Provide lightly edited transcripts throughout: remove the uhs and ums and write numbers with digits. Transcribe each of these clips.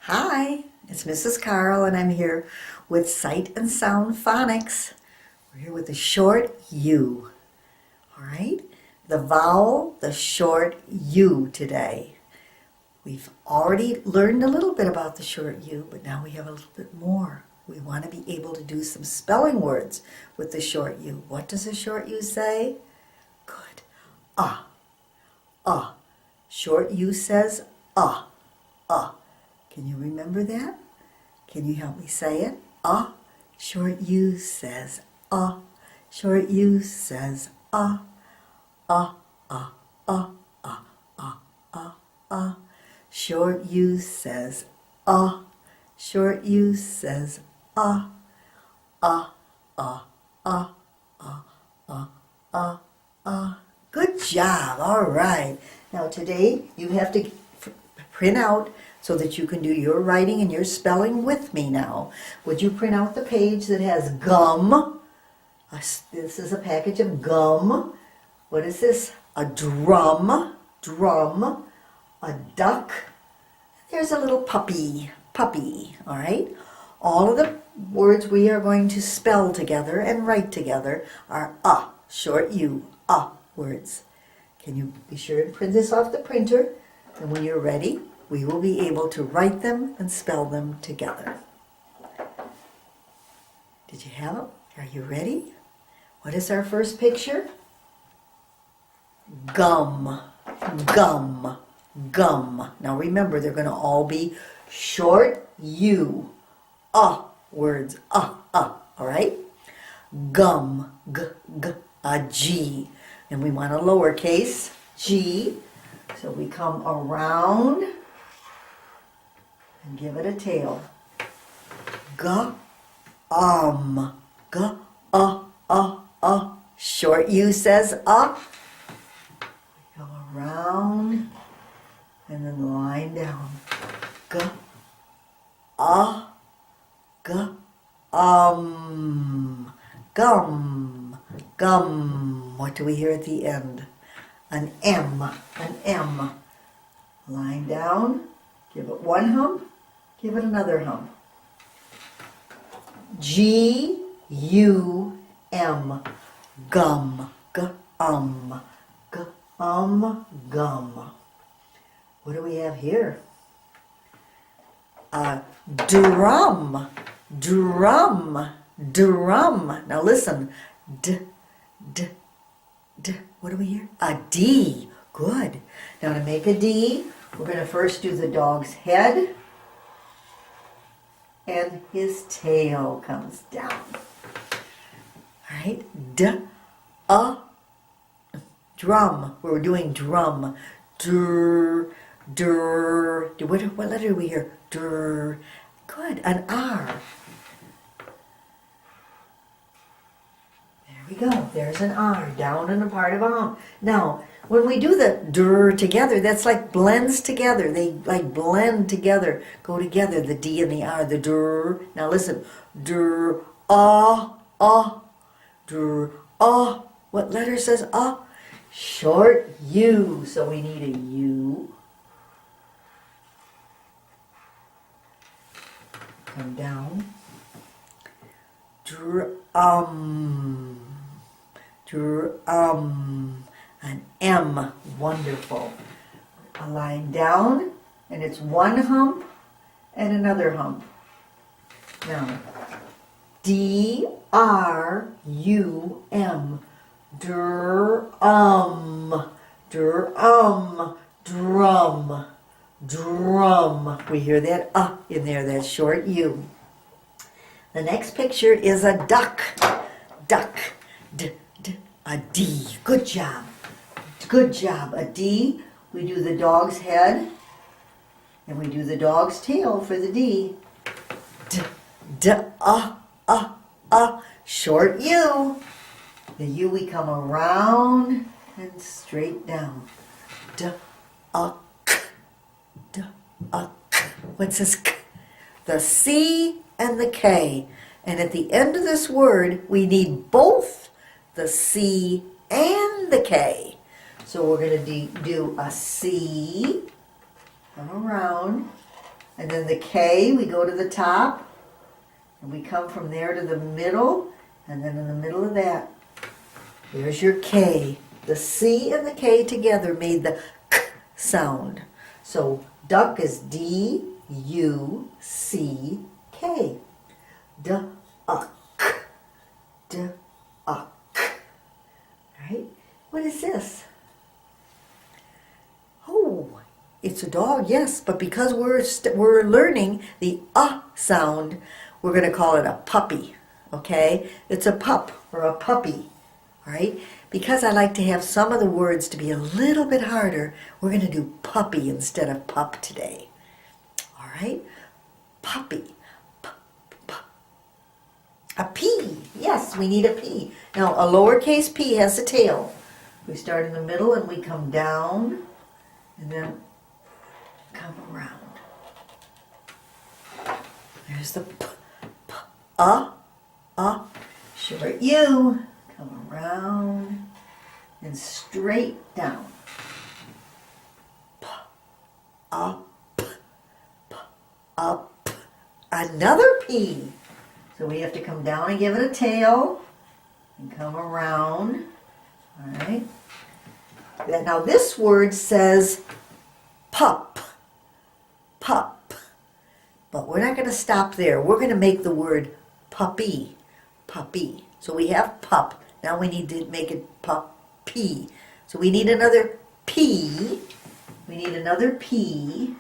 Hi, it's Mrs. Carl, and I'm here with Sight and Sound Phonics. We're here with the short U. All right? The vowel, the short U today. We've already learned a little bit about the short U, but now we have a little bit more. We want to be able to do some spelling words with the short U. What does the short U say? Good. Ah. Ah. Short U says ah. Ah. Can you remember that? Can you help me say it? Ah. Short U says ah. Short U says ah. Ah, ah, ah, ah, ah, ah, ah. Short U says ah. Short U says ah. Ah, ah, ah, ah, ah, ah, ah. Good job. All right. Now today you have to print out so that you can do your writing and your spelling with me now. Would you print out the page that has gum? This is a package of gum. What is this? A drum. Drum. A duck. There's a little puppy. Puppy. All right? All of the words we are going to spell together and write together are short U, words. Can you be sure and print this off the printer? And when you're ready, we will be able to write them and spell them together. Did you have them? Are you ready? What is our first picture? Gum. Gum. Gum. Now remember, they're going to all be short U. Words. All right? Gum. G, g. A G. And we want a lowercase g. So we come around and give it a tail. G, G, Short U says We go around and then the line down. G, G, Gum, gum. What do we hear at the end? An M, an M. Line down, give it one hump, give it another hump. G, U, M, gum, gum, gum. What do we have here? A drum, drum, drum. Now listen, d, d, d. What do we hear? A D. Good. Now to make a D, we're going to first do the dog's head, and his tail comes down. All right. D, drum. We're doing drum. Dur, dur. What letter do we hear? Dur. Good. An R. There we go. There's an R down in a part of a hump. Now, when we do the dur together, that's like blends together. They like blend together, go together, the D and the R, the dur. Now listen, dur, dur, What letter says Short U. So we need a U. Come down. Drum. An M. Wonderful. A line down, and it's one hump and another hump. Now, D-R-U-M. Drum. Drum. Drum. We hear that in there, that short U. The next picture is a duck. Duck. A D. Good job. Good job. A D. We do the dog's head, and we do the dog's tail for the D. Short U. The U we come around and straight down. What's this? The C and the K. And at the end of this word, we need both the C and the K. So we're going to do a C, come around, And then the K, we go to the top, and we come from there to the middle, and then in the middle of that, there's your K. The C and the K together made the K sound. So duck is D-U-C-K. Duck. Duck. Right? What is this? Oh, it's a dog, yes, but because we're learning the sound, we're going to call it a puppy, okay? It's a pup or a puppy, all right? Because I like to have some of the words to be a little bit harder, we're going to do puppy instead of pup today, all right? Puppy. A P. Yes, we need a P. Now, a lowercase p has a tail. We start in the middle and we come down and then come around. There's the p, short U. Come around and straight down. P, up. Another P. So we have to come down and give it a tail and come around. All right. Now this word says pup. Pup. But we're not going to stop there. We're going to make the word puppy. Puppy. So we have pup. Now we need to make it puppy. So we need another P. We need another P.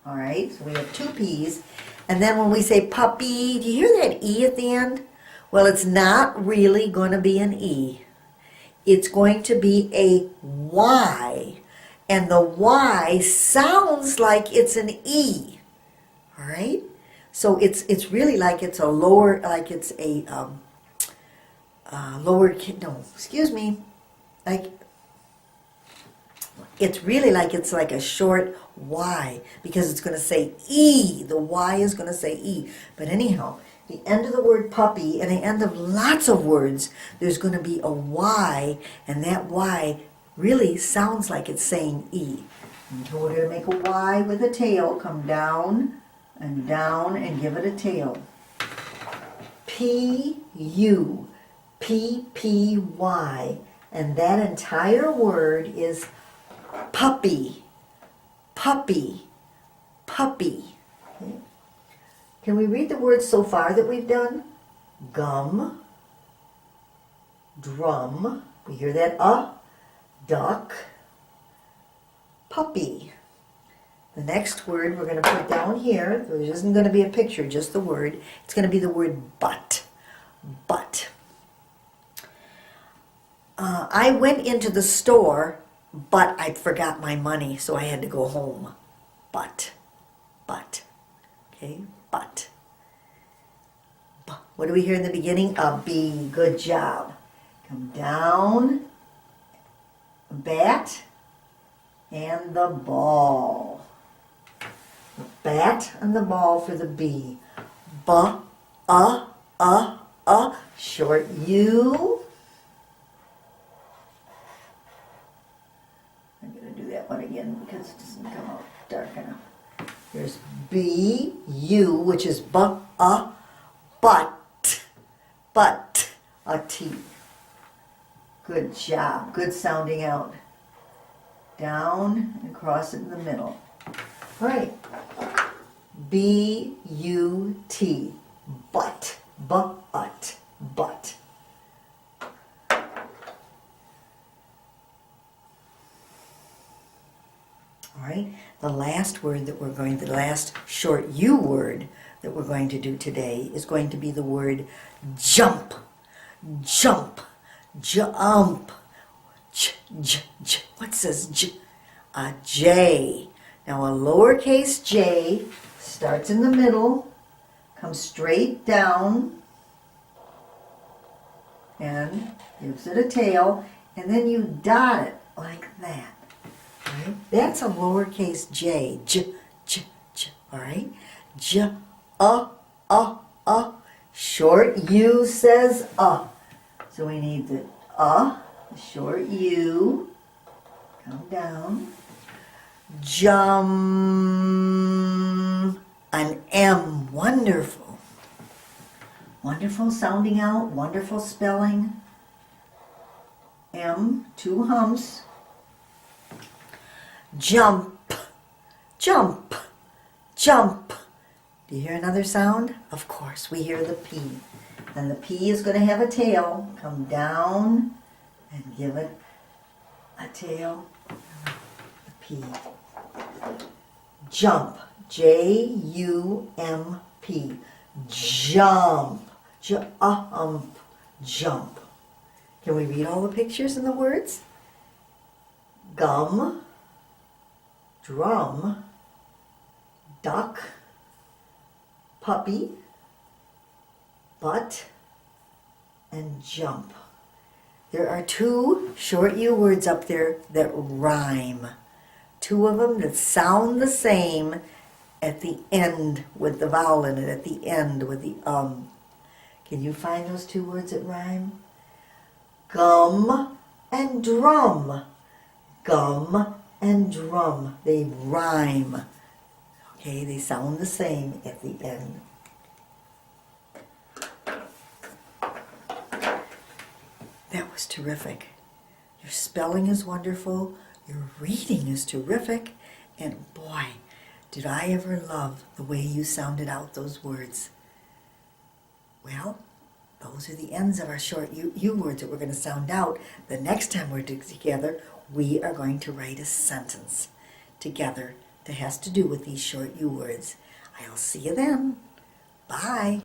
All right, so we have two P's. And then when we say puppy, do you hear that E at the end? Well, it's not really going to be an E. It's going to be a Y. And the Y sounds like it's an E. All right? So it's really like it's a lower, like it's a lower, no, excuse me. Like, it's really like it's like a short Y because it's going to say E. The Y is going to say E. But anyhow, the end of the word puppy and the end of lots of words, there's going to be a Y, and that Y really sounds like it's saying E. And so we're going to make a Y with a tail. Come down and give it a tail. P-U, P-P-Y. And that entire word is puppy, puppy, puppy. Okay. Can we read the words so far that we've done? Gum, drum, we hear that duck, puppy. The next word we're going to put down here, there isn't going to be a picture, just the word. It's going to be the word but, but. I went into the store, but I forgot my money, so I had to go home. But. Okay, but. What do we hear in the beginning? A B. Good job. Come down, bat, and the ball. The bat and the ball for the B. Short U. I'm going to do that one again because it doesn't come out dark enough. There's B, U, which is but, a T. Good job. Good sounding out. Down and cross it in the middle. All right. B-U-T. But. But. All right. The last word that the last short U word that we're going to do today is going to be the word jump. Jump. Jump. What's this? A J. Now a lowercase j starts in the middle, comes straight down, and gives it a tail, and then you dot it like that. Right? That's a lowercase j. All right? J, Short U says So we need the short U. Come down. Jum. An M. Wonderful. Wonderful sounding out. Wonderful spelling. M. Two humps. Jump. Jump. Jump. Do you hear another sound? Of course, we hear the P. And the P is going to have a tail. Come down and give it a tail. The P. Jump. J-U-M-P. Jump. Jump. Jump. Can we read all the pictures and the words? Gum. Drum. Duck. Puppy. Butt. And jump. There are two short U words up there that rhyme. Two of them that sound the same at the end with the vowel in it, at the end with the Can you find those two words that rhyme? Gum and drum. Gum and drum. They rhyme. Okay, they sound the same at the end. That was terrific. Your spelling is wonderful. Your reading is terrific. And boy, did I ever love the way you sounded out those words. Well, those are the ends of our short U words that we're going to sound out. The next time we're together, we are going to write a sentence together that has to do with these short U words. I'll see you then. Bye.